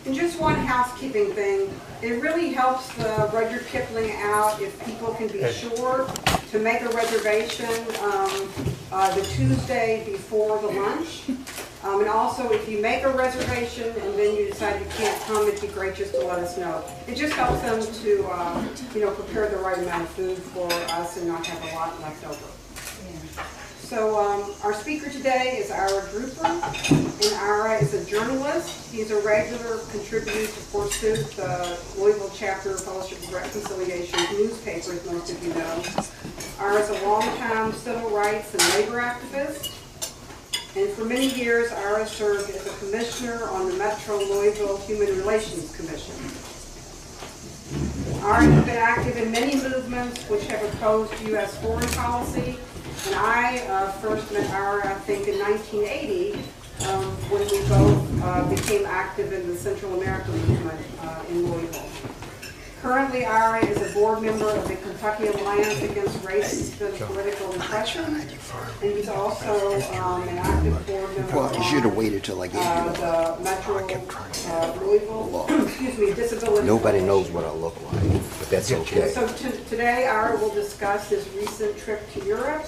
And just one housekeeping thing, it really helps Rudyard Kipling out if people can be sure to make a reservation the Tuesday before the lunch. And also, if you make a reservation and then you decide you can't come, it'd be great just to let us know. It just helps them to, prepare the right amount of food for us and not have a lot left over. So our speaker today is IRA GRUPPER, and IRA is a journalist. He's a regular contributor to Forsooth, the Louisville chapter of Fellowship of Reconciliation newspaper, as most of you know. IRA is a longtime civil rights and labor activist, and for many years IRA served as a commissioner on the Metro Louisville Human Relations Commission. IRA has been active in many movements which have opposed U.S. foreign policy. And I first met IRA, I think, in 1980 when we both became active in the Central American movement in Louisville. Currently, IRA is a board member of the Kentucky Alliance Against Racist and Political Repression, and he's also an active board member Well, you should have waited till I gave you the Metro Louisville, Disability. Nobody knows what I look like, but that's okay. So today, IRA will discuss his recent trip to Europe,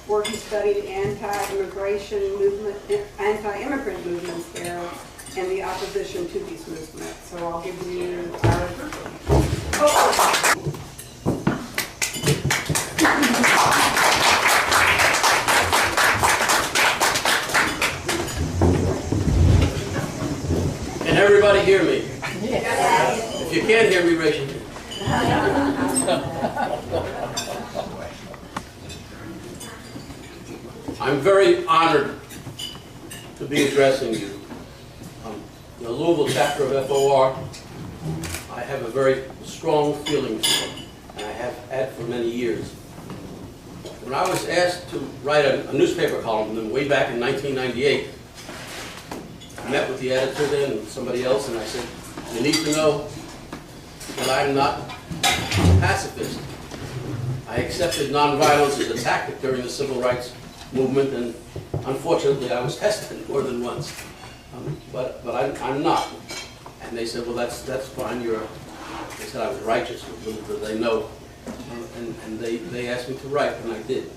where he studied anti-immigrant movements there and the opposition to these movements. So I'll give you IRA GRUPPER. Can everybody hear me? Yes. If you can't hear me, raise your hand. I'm very honored to be addressing you. The Louisville chapter of FOR, I have a very strong feeling for, and I have had for many years. When I was asked to write a newspaper column way back in 1998, I met with the editor then and somebody else, and I said, you need to know that I'm not a pacifist. I accepted nonviolence as a tactic during the civil rights movement, and unfortunately I was tested more than once. But I'm not. And they said, well, that's fine. They said I was righteous, little did they know. And they asked me to write, and I did.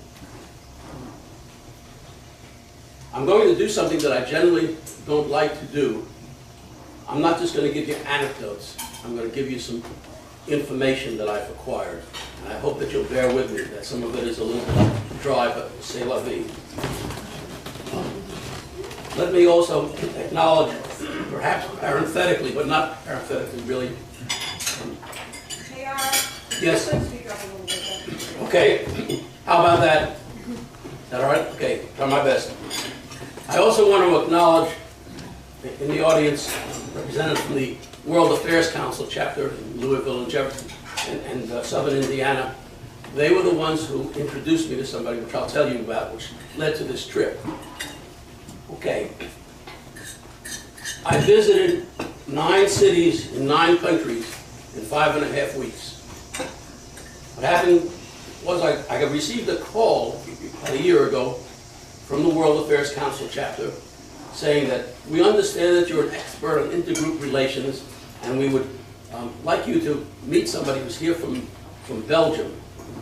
I'm going to do something that I generally don't like to do. I'm not just going to give you anecdotes. I'm going to give you some information that I've acquired. And I hope that you'll bear with me, that some of it is a little bit dry, but c'est la vie. Let me also acknowledge, perhaps parenthetically, but not parenthetically really. Yes. Okay. How about that? Is that all right? Okay. Try my best. I also want to acknowledge in the audience representatives from the World Affairs Council chapter in Louisville and Jefferson and Southern Indiana. They were the ones who introduced me to somebody, which I'll tell you about, which led to this trip. Okay. I visited 9 cities in 9 countries in 5.5 weeks. What happened was I received a call about a year ago from the World Affairs Council chapter saying that we understand that you're an expert on intergroup relations, and we would like you to meet somebody who's here from Belgium,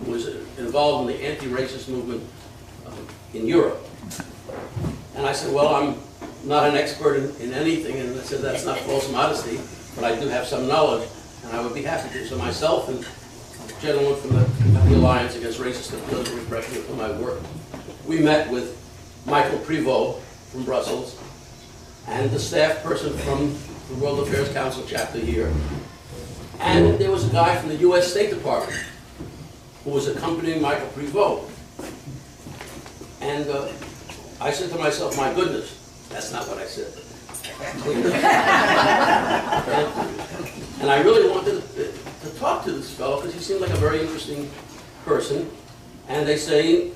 who was involved in the anti-racist movement in Europe. And I said, well, I'm not an expert in anything, and I said, that's not false modesty, but I do have some knowledge, and I would be happy to. So myself and a gentleman from the Alliance Against Racist and Political Repression with whom I work, we met with Michael Prevot from Brussels, and the staff person from the World Affairs Council chapter here. And there was a guy from the U.S. State Department who was accompanying Michael Prevot. And I said to myself, my goodness, that's not what I said. And I really wanted to talk to this fellow because he seemed like a very interesting person. And they say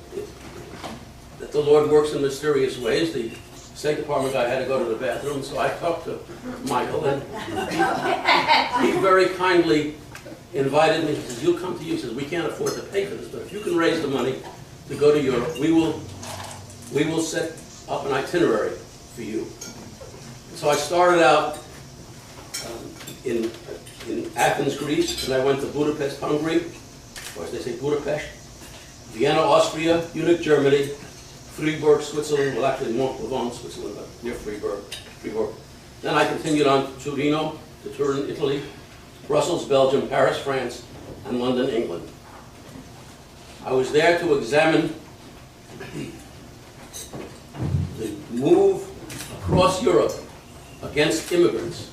that the Lord works in mysterious ways. The State Department guy had to go to the bathroom, so I talked to Michael, and he very kindly invited me. He says, you'll come to you. He says, we can't afford to pay for this, but if you can raise the money to go to Europe, we will set up an itinerary for you. So I started out in Athens, Greece, and I went to Budapest, Hungary, or as they say, Budapest, Vienna, Austria, Munich, Germany, Freiburg, Switzerland, well actually Montpellier, Switzerland, but near Freiburg. Then I continued on to Torino, to Turin, Italy, Brussels, Belgium, Paris, France, and London, England. I was there to examine the move across Europe against immigrants.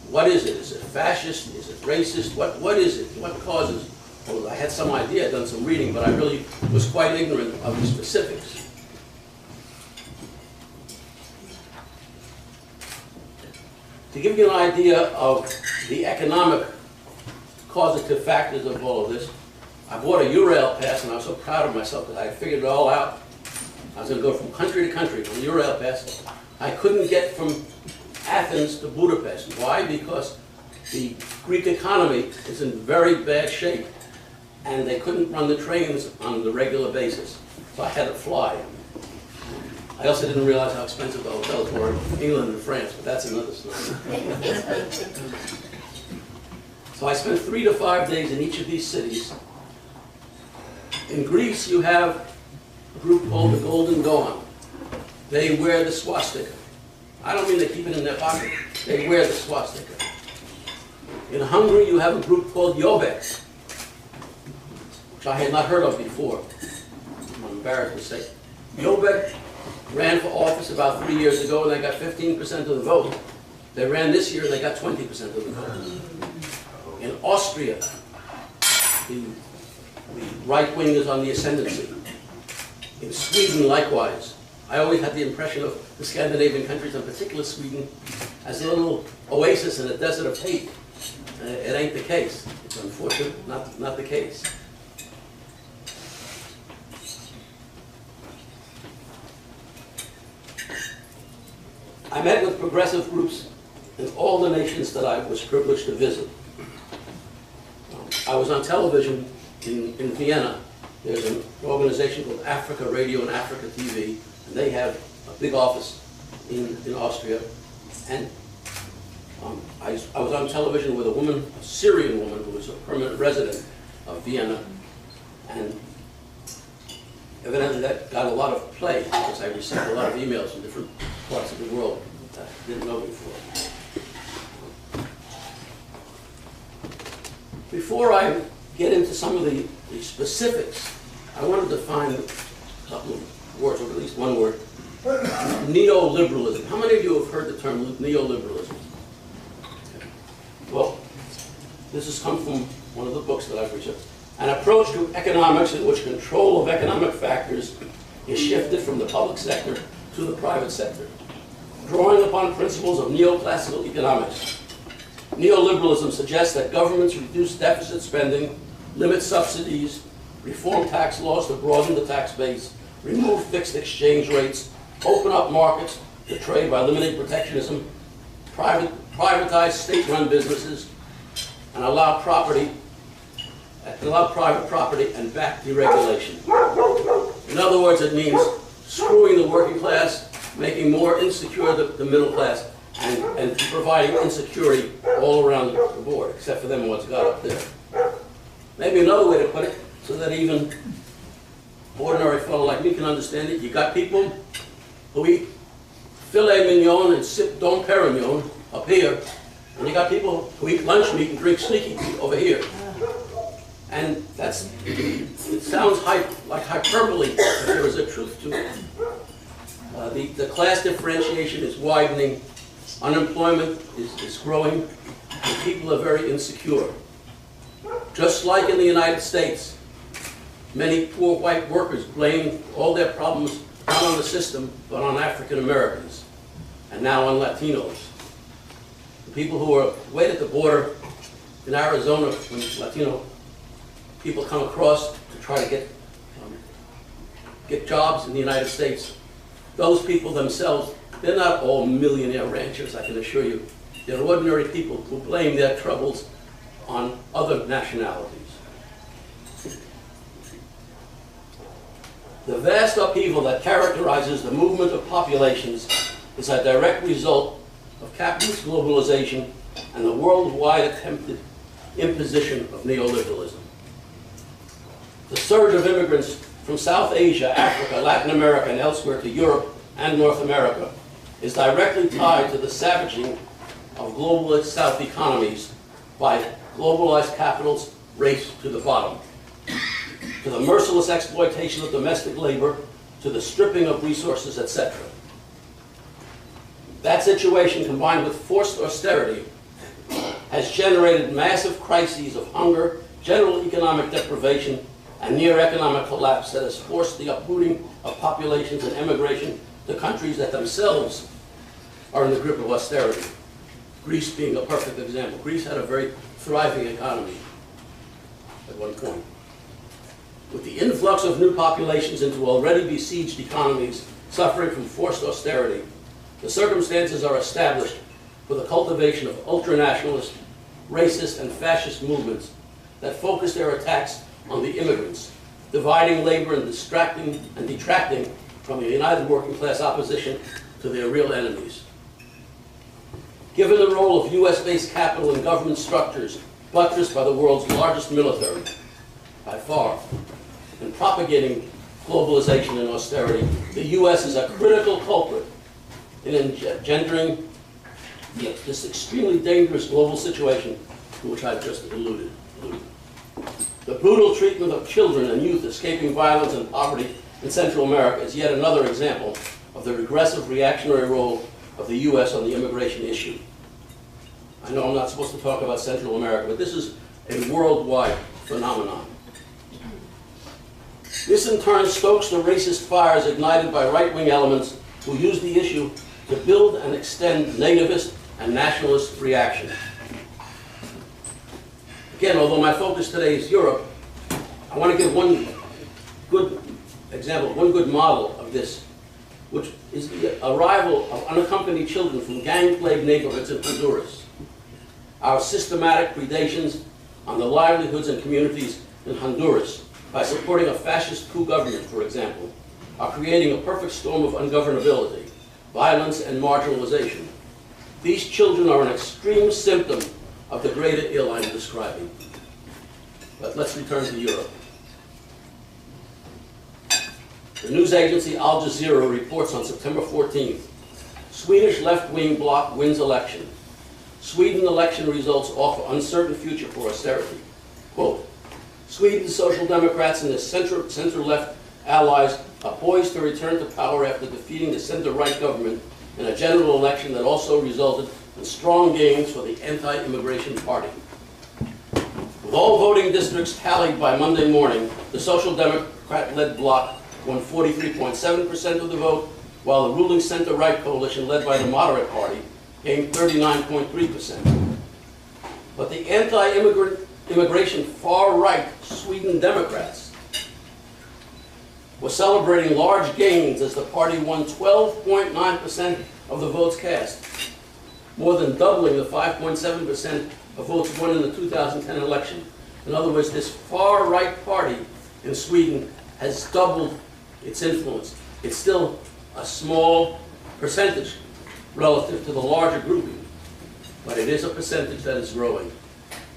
What is it? Is it fascist? Is it racist? What is it? What causes? Well, I had some idea, I'd done some reading, but I really was quite ignorant of the specifics. To give you an idea of the economic causative factors of all of this, I bought a Eurail pass, and I was so proud of myself because I figured it all out. I was going to go from country to country on the Eurail pass. I couldn't get from Athens to Budapest. Why? Because the Greek economy is in very bad shape, and they couldn't run the trains on the regular basis. So I had to fly. I also didn't realize how expensive the hotels were in England and France, but that's another story. So I spent 3 to 5 days in each of these cities. In Greece, you have a group called the Golden Dawn. They wear the swastika. I don't mean they keep it in their pocket. They wear the swastika. In Hungary, you have a group called Jobbik, which I had not heard of before. I'm embarrassed to say. Jobbik ran for office about 3 years ago, and they got 15% of the vote. They ran this year, and they got 20% of the vote. In Austria, the right wing is on the ascendancy. In Sweden, likewise. I always had the impression of the Scandinavian countries, in particular Sweden, as a little oasis in a desert of hate. It ain't the case. It's unfortunate, not the case. I met with progressive groups in all the nations that I was privileged to visit. I was on television in Vienna. There's an organization called Africa Radio and Africa TV, and they have a big office in Austria. And I was on television with a woman, a Syrian woman, who was a permanent resident of Vienna, and evidently that got a lot of play because I received a lot of emails from different parts of the world that I didn't know before. Before I get into some of the specifics, I wanted to find a couple of words, or at least one word. Neoliberalism. How many of you have heard the term neoliberalism? Well, this has come from one of the books that I've researched. An approach to economics in which control of economic factors is shifted from the public sector to the private sector, drawing upon principles of neoclassical economics. Neoliberalism suggests that governments reduce deficit spending, limit subsidies, reform tax laws to broaden the tax base, remove fixed exchange rates, open up markets to trade by limiting protectionism, privatize state-run businesses, and allow private property and back deregulation. In other words, it means screwing the working class, making more insecure the middle class, and providing insecurity all around the board, except for them what's got up there. Maybe another way to put it, so that even ordinary fellow like me can understand it, you got people who eat filet mignon and sip Dom Perignon up here, and you got people who eat lunch meat and drink sneaky tea over here. And it sounds like hyperbole, but there is a truth to it. The class differentiation is widening, unemployment is growing, and people are very insecure. Just like in the United States, many poor white workers blame all their problems not on the system, but on African Americans, and now on Latinos. The people who are wait at the border in Arizona when Latino people come across to try to get jobs in the United States, those people themselves, they're not all millionaire ranchers, I can assure you. They're ordinary people who blame their troubles on other nationalities. The vast upheaval that characterizes the movement of populations is a direct result of capitalist globalization and the worldwide attempted imposition of neoliberalism. The surge of immigrants from South Asia, Africa, Latin America, and elsewhere to Europe and North America is directly tied to the savaging of globalist South economies by globalized capital's race to the bottom, to the merciless exploitation of domestic labor, to the stripping of resources, etc. That situation, combined with forced austerity, has generated massive crises of hunger, general economic deprivation, and near economic collapse that has forced the uprooting of populations and emigration to countries that themselves are in the grip of austerity. Greece being a perfect example. Greece had a very thriving economy at one point. With the influx of new populations into already besieged economies suffering from forced austerity, the circumstances are established for the cultivation of ultranationalist, racist, and fascist movements that focus their attacks on the immigrants, dividing labor and distracting and detracting from the united working class opposition to their real enemies. Given the role of US-based capital and government structures buttressed by the world's largest military, by far, in propagating globalization and austerity, the US is a critical culprit in engendering this extremely dangerous global situation to which I've just alluded. The brutal treatment of children and youth escaping violence and poverty in Central America is yet another example of the regressive reactionary role of the US on the immigration issue. I know I'm not supposed to talk about Central America, but this is a worldwide phenomenon. This in turn stokes the racist fires ignited by right-wing elements who use the issue to build and extend nativist and nationalist reaction. Again, although my focus today is Europe, I want to give one good example, one good model of this, which is the arrival of unaccompanied children from gang-plagued neighborhoods in Honduras. Our systematic predations on the livelihoods and communities in Honduras by supporting a fascist coup government, for example, are creating a perfect storm of ungovernability, violence, and marginalization. These children are an extreme symptom of the greater ill I'm describing. But let's return to Europe. The news agency Al Jazeera reports on September 14th, Swedish left-wing bloc wins election. Sweden election results offer uncertain future for austerity. Quote, Sweden's Social Democrats and their center-left allies are poised to return to power after defeating the center-right government in a general election that also resulted in strong gains for the anti-immigration party. With all voting districts tallied by Monday morning, the Social Democrat-led bloc won 43.7% of the vote, while the ruling center-right coalition led by the moderate party gained 39.3%. But the anti-immigration far-right Sweden Democrats were celebrating large gains as the party won 12.9% of the votes cast, more than doubling the 5.7% of votes won in the 2010 election. In other words, this far-right party in Sweden has doubled its influence. It's still a small percentage relative to the larger grouping, but it is a percentage that is growing.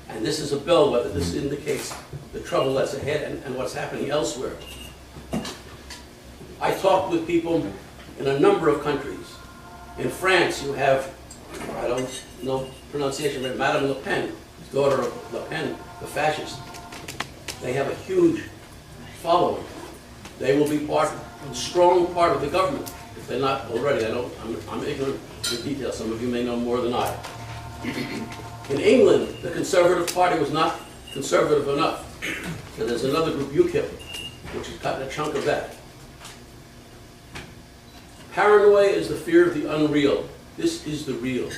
And this is a bellwether. This indicates the trouble that's ahead and what's happening elsewhere. I talked with people in a number of countries. In France, you have, I don't know pronunciation, but Madame Le Pen, daughter of Le Pen, the fascist. They have a huge following. They will be a strong part of the government, if they're not already. I'm ignorant of the details. Some of you may know more than I. In England, the Conservative Party was not conservative enough. So there's another group, UKIP, which has gotten a chunk of that. Paranoia is the fear of the unreal. This is the real.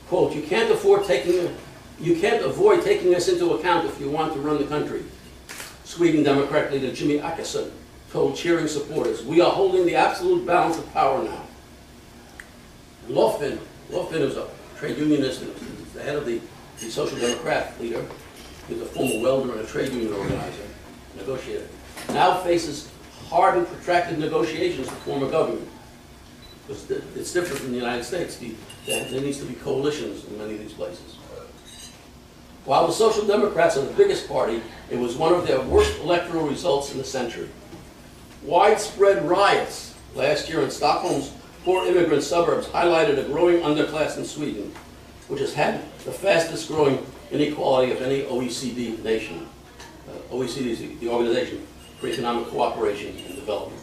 Quote, you can't avoid taking us into account if you want to run the country. Sweden Democrat leader Jimmy Åkesson told cheering supporters, we are holding the absolute balance of power now. Löfven is a trade unionist and the head of the Social Democrat leader. He's a former welder and a trade union organizer, negotiator. Now faces hard and protracted negotiations to form a government. Because it's different from the United States. There needs to be coalitions in many of these places. While the Social Democrats are the biggest party, it was one of their worst electoral results in the century. Widespread riots last year in Stockholm's poor immigrant suburbs highlighted a growing underclass in Sweden, which has had the fastest growing inequality of any OECD nation. OECD is the Organization for Economic Cooperation and Development.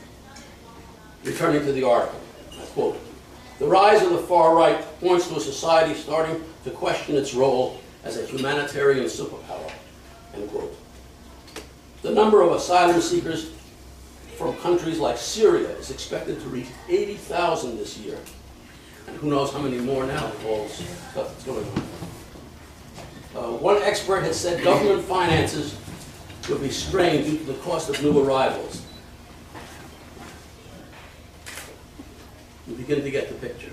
Returning to the article, I quote, "The rise of the far right points to a society starting to question its role as a humanitarian superpower," end quote. The number of asylum seekers from countries like Syria is expected to reach 80,000 this year. And who knows how many more now with all this stuff that's going on. One expert has said government finances will be strained due to the cost of new arrivals. You begin to get the picture.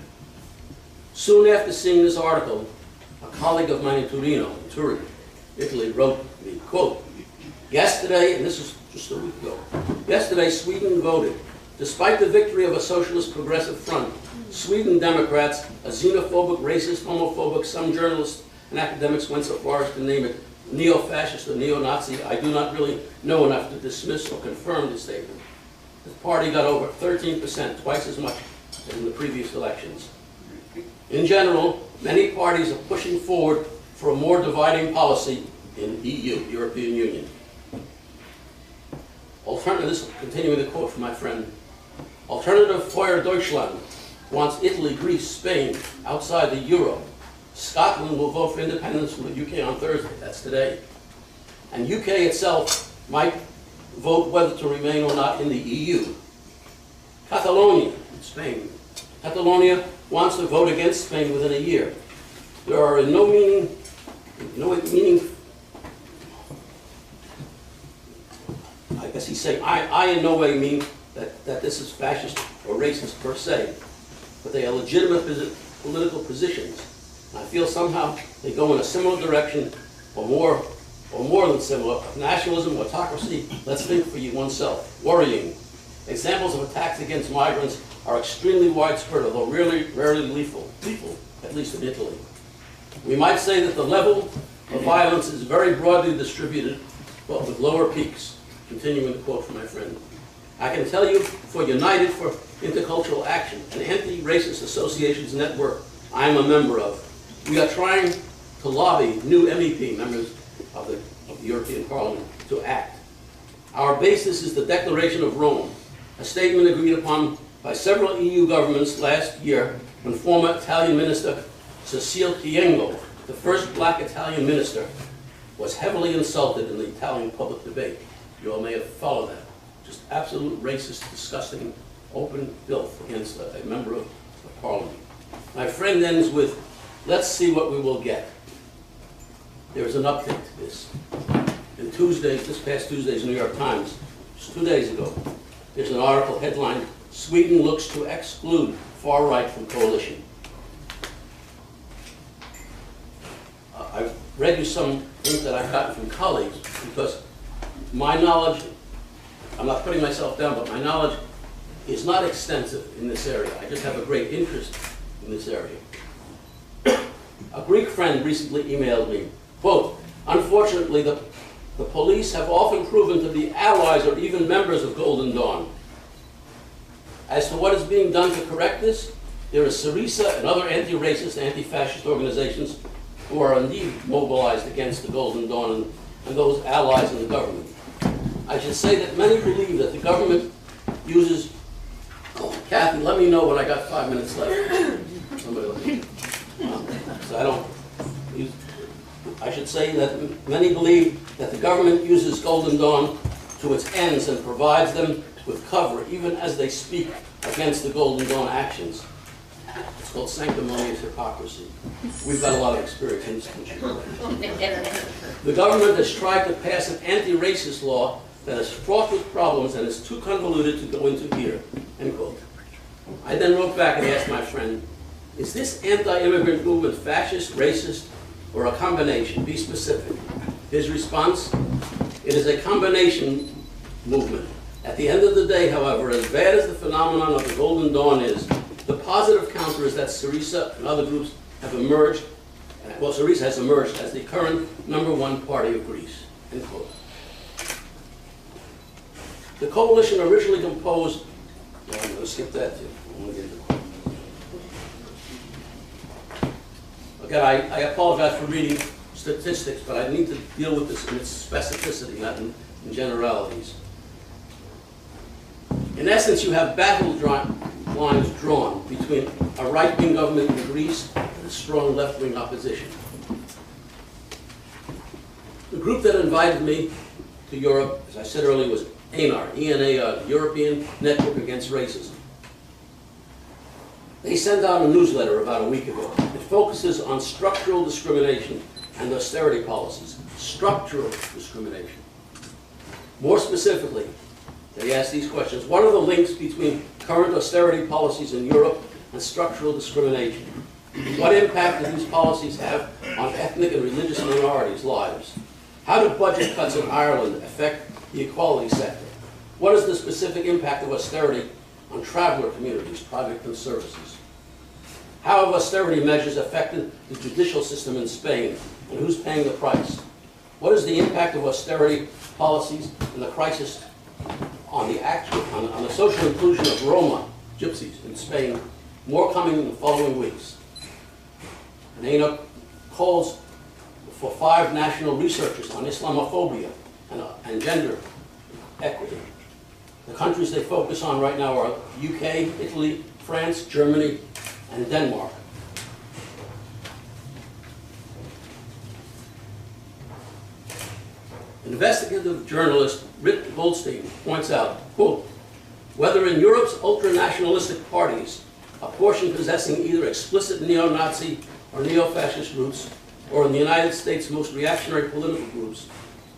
Soon after seeing this article, a colleague of mine in Turin, Italy, wrote me, quote, "Yesterday," and this was just a week ago, "yesterday Sweden voted. Despite the victory of a socialist progressive front, Sweden Democrats, a xenophobic, racist, homophobic, some journalists and academics went so far as to name it neo-fascist or neo-Nazi. I do not really know enough to dismiss or confirm this statement. The party got over 13%, twice as much as in the previous elections. In general, many parties are pushing forward for a more dividing policy in EU, European Union. This is continuing the quote from my friend. Alternative Feuer Deutschland wants Italy, Greece, Spain outside the euro. Scotland will vote for independence from the UK on Thursday, that's today. And UK itself might vote whether to remain or not in the EU. Catalonia, Spain. Catalonia wants to vote against Spain within a year. There are no meaning, I guess he's saying, I in no way mean that this is fascist or racist per se, but they are legitimate political positions. And I feel somehow they go in a similar direction, or more than similar, nationalism, autocracy, let's think for oneself. Worrying. Examples of attacks against migrants are extremely widespread, although rarely lethal, at least in Italy. We might say that the level of violence is very broadly distributed, but with lower peaks. Continuing the quote from my friend. I can tell you, for United for Intercultural Action, an anti-racist associations network I am a member of, we are trying to lobby new MEP, members of the European Parliament, to act. Our basis is the Declaration of Rome, a statement agreed upon by several EU governments last year when former Italian Minister Cecile Kyenge, the first black Italian minister, was heavily insulted in the Italian public debate. You all may have followed that. Just absolute racist, disgusting, open filth against a member of Parliament. My friend ends with, let's see what we will get. There's an update to this. In this past Tuesday's New York Times, just 2 days ago, there's an article headlined, "Sweden looks to exclude far right from coalition." I've read you some things that I've gotten from colleagues because my knowledge, I'm not putting myself down, but my knowledge is not extensive in this area. I just have a great interest in this area. A Greek friend recently emailed me, quote, "Unfortunately, the police have often proven to be allies or even members of Golden Dawn. As to what is being done to correct this, there is Syriza and other anti-racist, anti-fascist organizations who are indeed mobilized against the Golden Dawn and those allies in the government. I should say that many believe that the government uses..." Oh, Kathy, let me know when I got 5 minutes left. Somebody let me know. So I should say that many believe that the government uses Golden Dawn to its ends and provides them with cover, even as they speak against the Golden Dawn actions. It's called sanctimonious hypocrisy. We've got a lot of experience in this country. The government has tried to pass an anti-racist law that is fraught with problems and is too convoluted to go into here, end quote. I then wrote back and asked my friend, is this anti-immigrant movement fascist, racist, or a combination? Be specific. His response, it is a combination movement. At the end of the day, however, as bad as the phenomenon of the Golden Dawn is, the positive counter is that Syriza and other groups have emerged, well, Syriza has emerged as the current #1 party of Greece, end quote. The coalition originally composed, well, I'm going to skip that too. I'm going to get to the quote. Again, I apologize for reading statistics, but I need to deal with this in its specificity, not in generalities. In essence, you have battle lines drawn between a right-wing government in Greece and a strong left-wing opposition. The group that invited me to Europe, as I said earlier, was ENAR, E-N-A-R, European Network Against Racism. They sent out a newsletter about a week ago. It focuses on structural discrimination and austerity policies. Structural discrimination. More specifically, they ask these questions. What are the links between current austerity policies in Europe and structural discrimination? What impact do these policies have on ethnic and religious minorities' lives? How do budget cuts in Ireland affect the equality sector? What is the specific impact of austerity on traveler communities, projects and services? How have austerity measures affected the judicial system in Spain, and who's paying the price? What is the impact of austerity policies and the crisis on the social inclusion of Roma, gypsies in Spain? More coming in the following weeks. And ENAR calls for 5 national researchers on Islamophobia and gender equity. The countries they focus on right now are UK, Italy, France, Germany, and Denmark. Investigative journalist Rick Goldstein points out, quote, whether in Europe's ultra-nationalistic parties, a portion possessing either explicit neo-Nazi or neo-fascist roots, or in the United States' most reactionary political groups,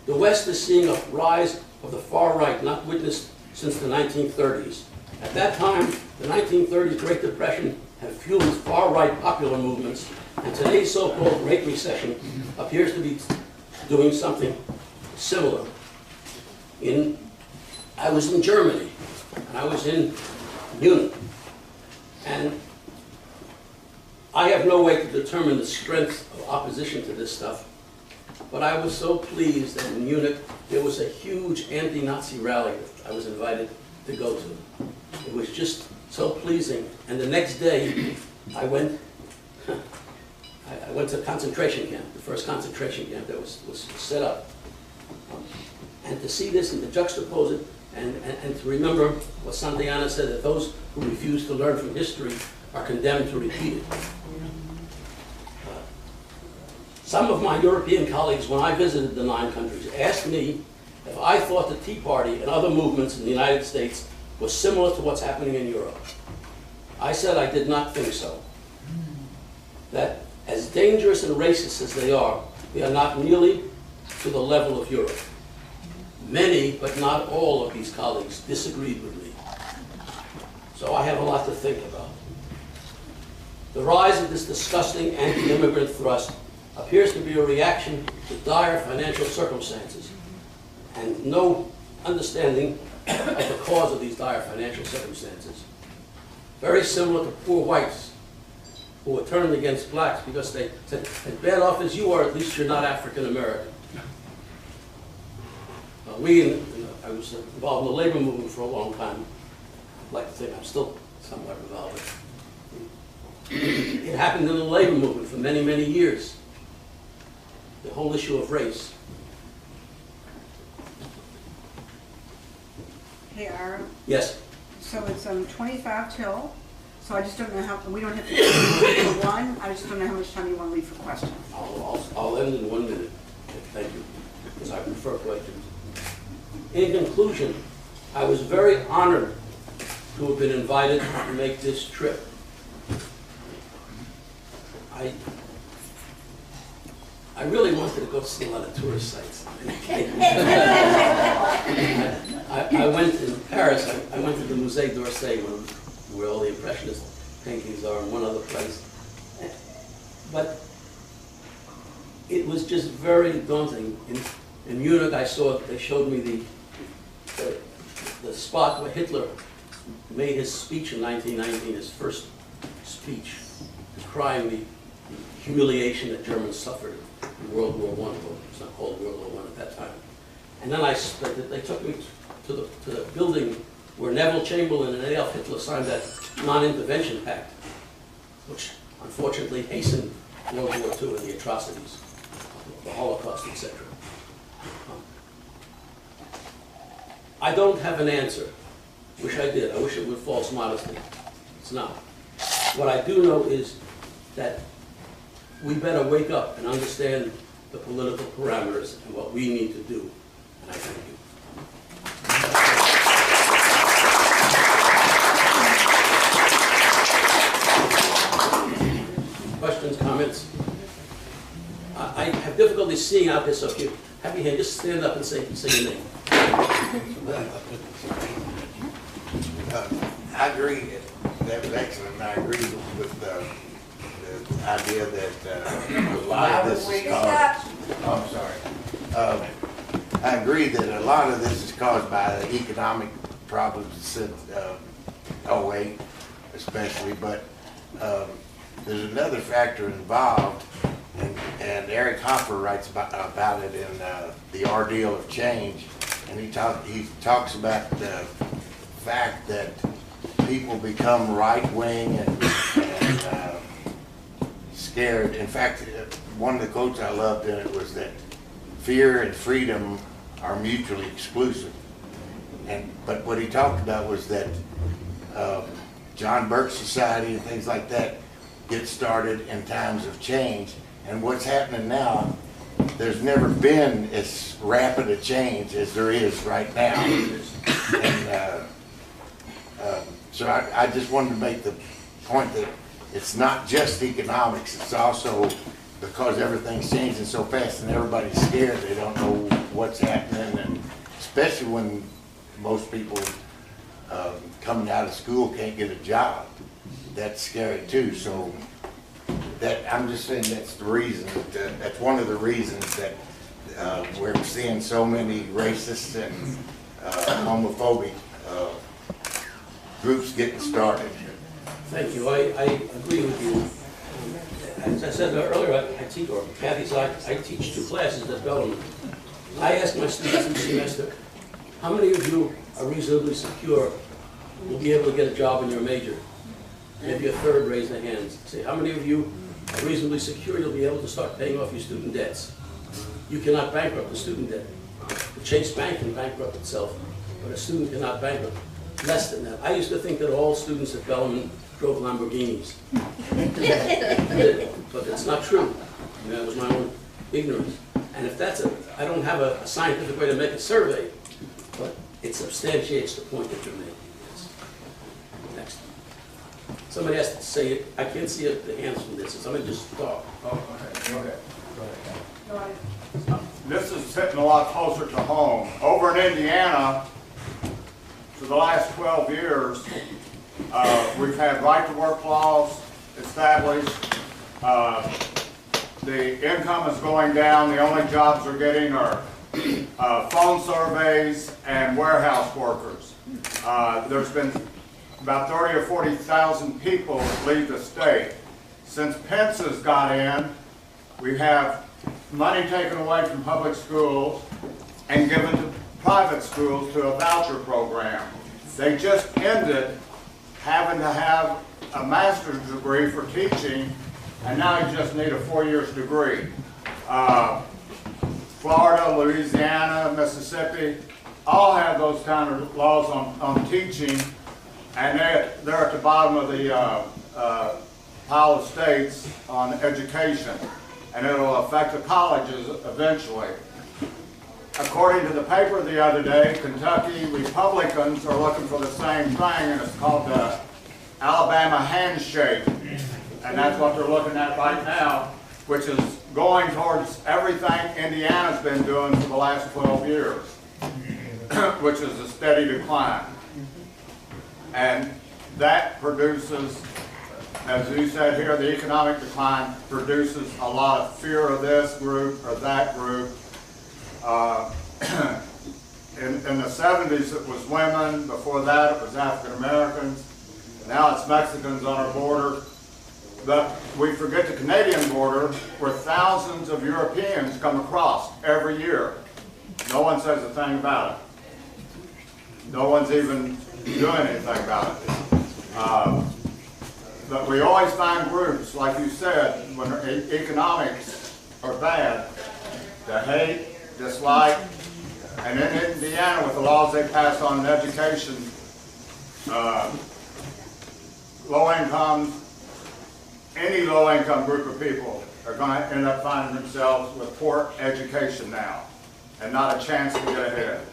the West is seeing a rise of the far right not witnessed since the 1930s. At that time, the 1930s Great Depression had fueled far-right popular movements, and today's so-called Great Recession appears to be doing something similar. I was in Germany, and I was in Munich, and I have no way to determine the strength of opposition to this stuff, but I was so pleased that in Munich there was a huge anti-Nazi rally that I was invited to go to. It was just so pleasing. And the next day I went to a concentration camp, the first concentration camp that was set up. And to see this and to juxtapose it and to remember what Santayana said, that those who refuse to learn from history are condemned to repeat it. Some of my European colleagues, when I visited the 9 countries, asked me if I thought the Tea Party and other movements in the United States was similar to what's happening in Europe. I said I did not think so. That as dangerous and racist as they are not nearly to the level of Europe. Many, but not all of these colleagues disagreed with me. So I have a lot to think about. The rise of this disgusting anti-immigrant thrust appears to be a reaction to dire financial circumstances and no understanding of the cause of these dire financial circumstances. Very similar to poor whites who were turned against blacks because they said, as bad off as you are, at least you're not African American. I was involved in the labor movement for a long time. I'd like to think I'm still somewhat involved. It happened in the labor movement for many, many years. The whole issue of race. Hey, Aaron. Yes. So it's 25 till. So I just don't know how, we don't have to do it for 1. I just don't know how much time you want to leave for questions. I'll end in 1 minute. Thank you. Because I prefer questions. In conclusion, I was very honored to have been invited to make this trip. I really wanted to go see a lot of tourist sites. I went in Paris, I went to the Musée d'Orsay where all the Impressionist paintings are, and one other place. But it was just very daunting. In Munich, they showed me the spot where Hitler made his speech in 1919, his first speech, decrying the humiliation that Germans suffered in World War I. Well, it was not called World War I at that time. And then they took me to the building where Neville Chamberlain and Adolf Hitler signed that non-intervention pact, which unfortunately hastened World War II and the atrocities, the Holocaust, etc. I don't have an answer. Wish I did. I wish it would false modesty. It's not. What I do know is that we better wake up and understand the political parameters and what we need to do. And I thank you. Questions, comments? I have difficulty seeing out there, so if you have your hand, just stand up and say your name. I agree. That was excellent. I agree with the idea that a lot of this is caused. Oh, I'm sorry. I agree that a lot of this is caused by the economic problems since 08, especially. But there's another factor involved, and Eric Hoffer writes about it in The Ordeal of Change, and he talks about the fact that people become right-wing and scared. In fact, one of the quotes I loved in it was that fear and freedom are mutually exclusive. But what he talked about was that John Birch Society and things like that get started in times of change. And what's happening now, there's never been as rapid a change as there is right now. And so I just wanted to make the point that it's not just economics, it's also because everything's changing so fast and everybody's scared, they don't know what's happening, and especially when most people coming out of school can't get a job. That's scary too. So I'm just saying that's the reason, that's one of the reasons that we're seeing so many racist and homophobic groups getting started. Thank you. I agree with you. As I said earlier, I teach, or Kathy's, I teach 2 classes at Bellman. I ask my students each semester, how many of you are reasonably secure will be able to get a job in your major? Maybe a third raise their hands. Say, how many of you are reasonably secure you'll be able to start paying off your student debts? You cannot bankrupt the student debt. The Chase Bank can bankrupt itself, but a student cannot bankrupt. Less than that. I used to think that all students at Bellman drove Lamborghinis. But it's not true. I mean, that was my own ignorance. And if that's I don't have a scientific way to make a survey, but it substantiates the point that you're making. Yes. Next. Somebody has to say it. I can't see the hands from this. Somebody just talk. Oh, okay. Go ahead. This is hitting a lot closer to home. Over in Indiana, for the last 12 years, we've had right-to-work laws established. The income is going down. The only jobs we're getting are phone surveys and warehouse workers. There's been about 30 or 40,000 people leave the state. Since Pence has got in, we have money taken away from public schools and given to private schools to a voucher program. They just ended having to have a master's degree for teaching, and now you just need a 4-year degree. Florida, Louisiana, Mississippi, all have those kind of laws on teaching, and they're at the bottom of the pile of states on education, and it'll affect the colleges eventually. According to the paper the other day, Kentucky Republicans are looking for the same thing, and it's called the Alabama handshake. And that's what they're looking at right now, which is going towards everything Indiana's been doing for the last 12 years, which is a steady decline. And that produces, as you said here, the economic decline produces a lot of fear of this group or that group. in the 70s it was women, before that it was African Americans, now it's Mexicans on our border. But we forget the Canadian border where thousands of Europeans come across every year. No one says a thing about it. No one's even doing anything about it. But we always find groups, like you said, when economics are bad, to hate, dislike, and in Indiana, with the laws they passed on education, low incomes, any low-income group of people are going to end up finding themselves with poor education now and not a chance to get ahead.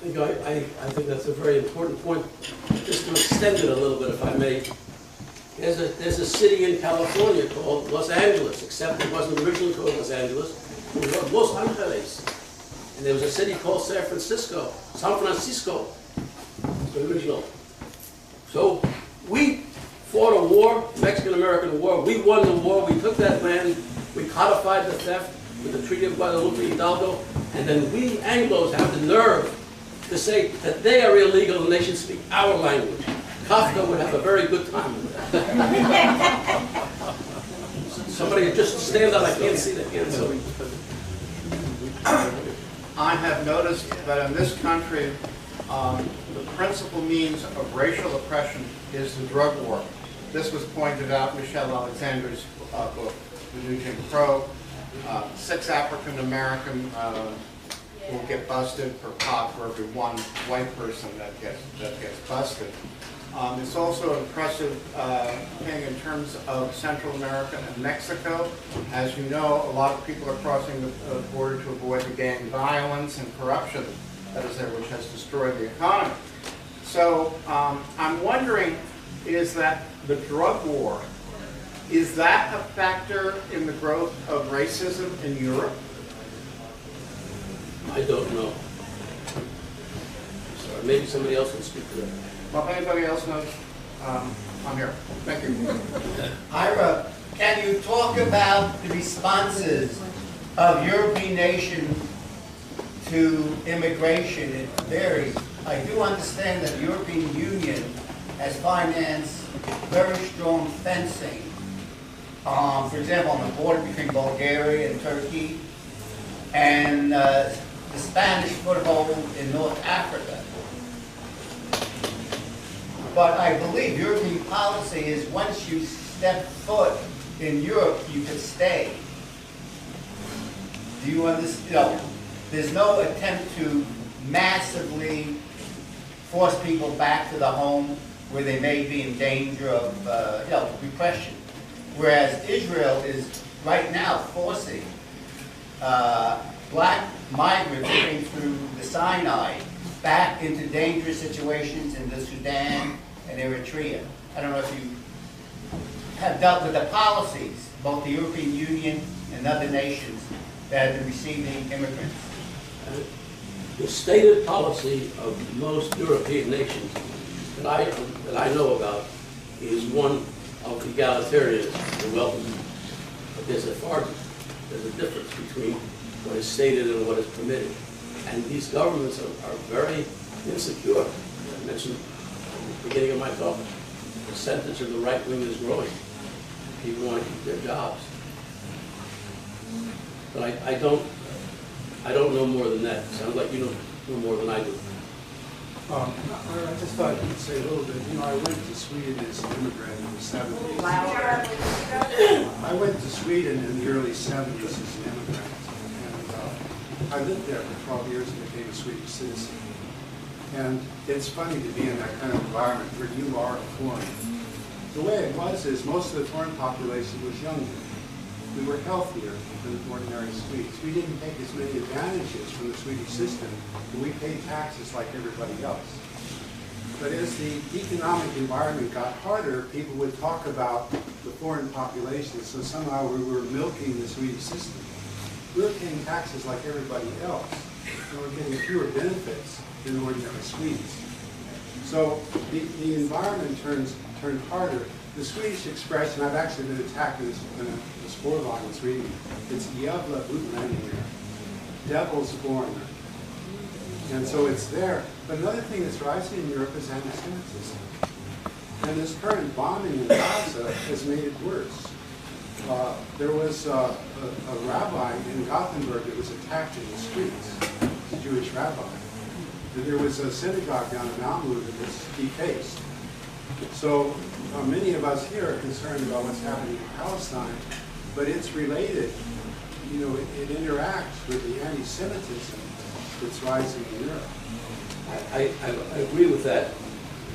I think that's a very important point. Just to extend it a little bit, if I may. There's a city in California called Los Angeles, except it wasn't originally called Los Angeles. It was Los Angeles. And there was a city called San Francisco, the original. So we fought a war, Mexican-American War. We won the war. We took that land. We codified the theft with the Treaty of Guadalupe Hidalgo. And then we Anglos have the nerve to say that they are illegal and they should speak our language. Kafka would have a very good time with that. Somebody just stand up. I can't see the hand. So. I have noticed that in this country, the principal means of racial oppression is the drug war. This was pointed out in Michelle Alexander's book, The New Jim Crow. 6 African American will get busted per cop for every 1 white person that gets busted. It's also an impressive thing in terms of Central America and Mexico. As you know, a lot of people are crossing the border to avoid the gang violence and corruption that is there, which has destroyed the economy. So I'm wondering, is that the drug war, is that a factor in the growth of racism in Europe? I don't know. Sorry, maybe somebody else can speak to that. Well, if anybody else knows, I'm here. Thank you. Ira, can you talk about the responses of European nations to immigration? It varies. I do understand that the European Union has financed very strong fencing. For example, on the border between Bulgaria and Turkey, and the Spanish foothold in North Africa. But I believe European policy is once you step foot in Europe, you can stay. Do you understand? There's no attempt to massively force people back to the home where they may be in danger of repression. Whereas Israel is right now forcing black migrants living through the Sinai back into dangerous situations in the Sudan and Eritrea. I don't know if you have dealt with the policies, both the European Union and other nations that have been receiving immigrants. The stated policy of most European nations that I know about is one of egalitarianism, the welcome. But there's a difference between what is stated and what is permitted. And these governments are very insecure. I mentioned at the beginning of my talk, the percentage of the right wing is growing. People want to keep their jobs. But I don't know more than that. Sounds like you know more than I do. I just thought you'd say a little bit. You know, I went to Sweden as an immigrant in the 70s. I went to Sweden in the early 70s as an immigrant. And I lived there for 12 years and became a Swedish citizen. And it's funny to be in that kind of environment where you are foreign. The way it was is most of the foreign population was younger. We were healthier than ordinary Swedes. We didn't take as many advantages from the Swedish system, and we paid taxes like everybody else. But as the economic environment got harder, people would talk about the foreign population, so somehow we were milking the Swedish system. We were paying taxes like everybody else, and we were getting fewer benefits than ordinary Swedes. So the environment turned harder. The Swedish expression, I've actually been attacked in a spore line in Sweden. It's jävla utlänningar, devil's foreigner. And so it's there. But another thing that's rising in Europe is anti-Semitism. And this current bombing in Gaza has made it worse. There was a rabbi in Gothenburg that was attacked in the streets, a Jewish rabbi. There was a synagogue down in Malmö that was defaced. So many of us here are concerned about what's happening in Palestine, but it's related. You know, it interacts with the anti-Semitism that's rising in Europe. I agree with that.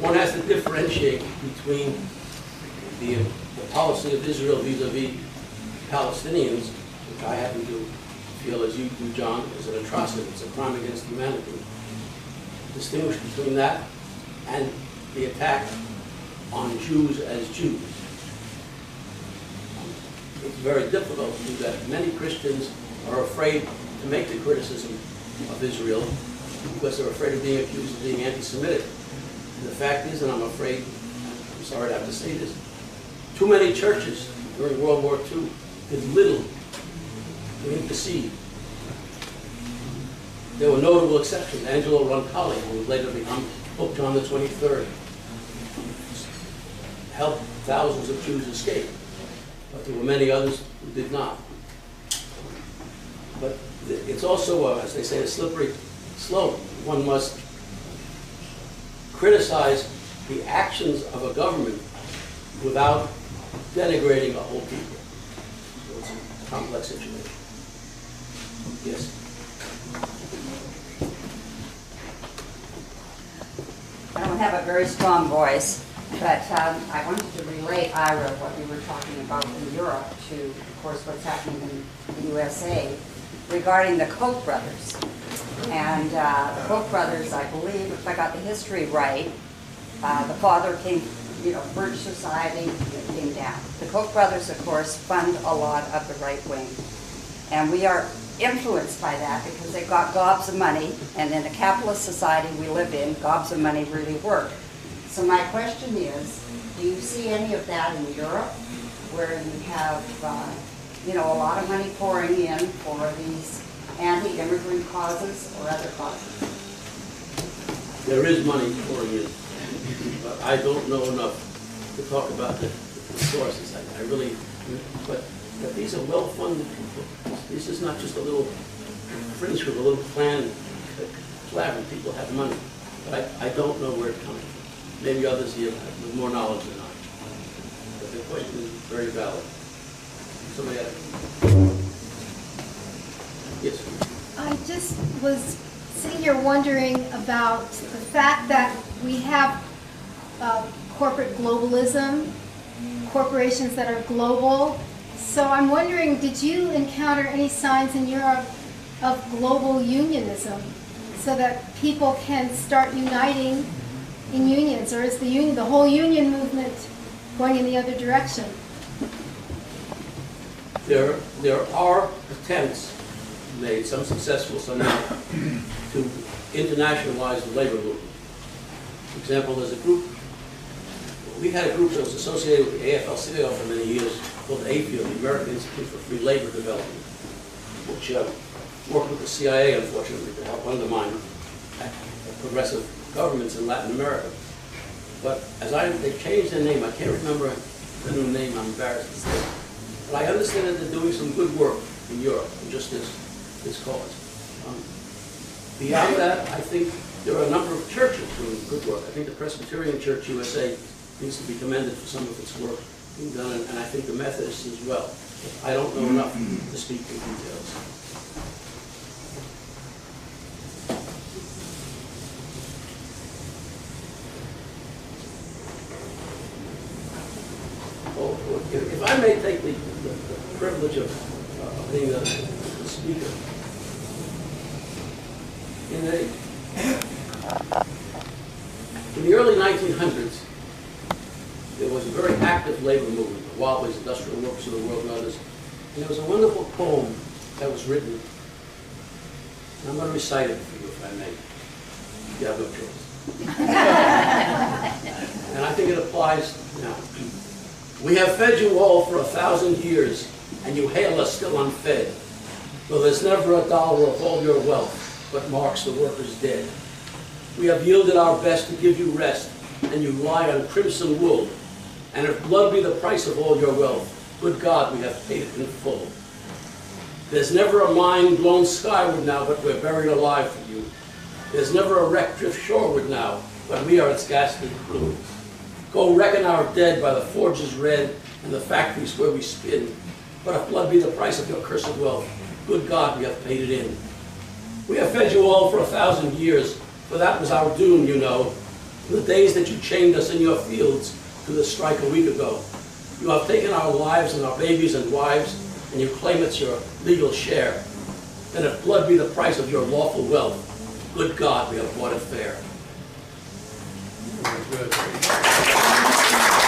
One has to differentiate between the policy of Israel vis-a-vis Palestinians, which I happen to feel, as you do, John, is an atrocity. It's a crime against humanity. Distinguish between that and the attack on Jews as Jews. It's very difficult to do that. Many Christians are afraid to make the criticism of Israel because they're afraid of being accused of being anti-Semitic. And the fact is, and I'm afraid, I'm sorry to have to say this, too many churches during World War II did little to intercede. There were notable exceptions. Angelo Roncalli, who would later become Pope John the 23rd, helped thousands of Jews escape. But there were many others who did not. But it's also, as they say, a slippery slope. One must criticize the actions of a government without denigrating a whole people. So it's a complex situation. Yes? I don't have a very strong voice, but I wanted to relate, Ira, what we were talking about in Europe to, of course, what's happening in the USA regarding the Koch brothers. And the Koch brothers, I believe, if I got the history right, the father came, you know, British society came down. The Koch brothers, of course, fund a lot of the right wing. And we are influenced by that because they got gobs of money, and in the capitalist society we live in, gobs of money really work. So my question is, do you see any of that in Europe, where you have, you know, a lot of money pouring in for these anti-immigrant causes or other causes? There is money pouring in, but I don't know enough to talk about the sources. I really, but these are well-funded people. This is not just a little fringe group, a little clan, collaborative. People have money, but I don't know where it's coming from. Maybe others here with more knowledge than I. But the question is very valid. Somebody else? Yes. I just was sitting here wondering about the fact that we have corporate globalism, corporations that are global. So I'm wondering, did you encounter any signs in Europe of global unionism so that people can start uniting in unions, or is the whole union movement going in the other direction? There are attempts made, some successful, some not, to internationalize the labor movement. For example, there's a group, we had a group that was associated with the AFL-CIO for many years called AFIO, the American Institute for Free Labor Development, which worked with the CIA, unfortunately, to help undermine progressive governments in Latin America. But they changed their name. I can't remember the new name, I'm embarrassed to say. But I understand that they're doing some good work in Europe, in just this cause. Beyond that, I think there are a number of churches doing good work. I think the Presbyterian Church USA needs to be commended for some of its work being done, and I think the Methodists as well. I don't know enough to speak in details. If I may take the privilege of being the speaker. In the early 1900s, there was a very active labor movement, the Wobblies, Industrial Workers of the World, and others. And there was a wonderful poem that was written. And I'm going to recite it for you, if I may. You have no choice. And I think it applies now. We have fed you all for 1,000 years, and you hail us still unfed. Though there's never a dollar of all your wealth, but marks the workers dead. We have yielded our best to give you rest, and you lie on crimson wool. And if blood be the price of all your wealth, good God, we have paid it in full. There's never a mine blown skyward now, but we're buried alive for you. There's never a wreck drift shoreward now, but we are its ghastly crew. Go reckon our dead by the forges red and the factories where we spin. But if blood be the price of your cursed wealth, good God, we have paid it in. We have fed you all for 1,000 years, for that was our doom, you know. The days that you chained us in your fields to the strike a week ago. You have taken our lives and our babies and wives, and you claim it's your legal share. Then if blood be the price of your lawful wealth, good God, we have bought it fair. Very good.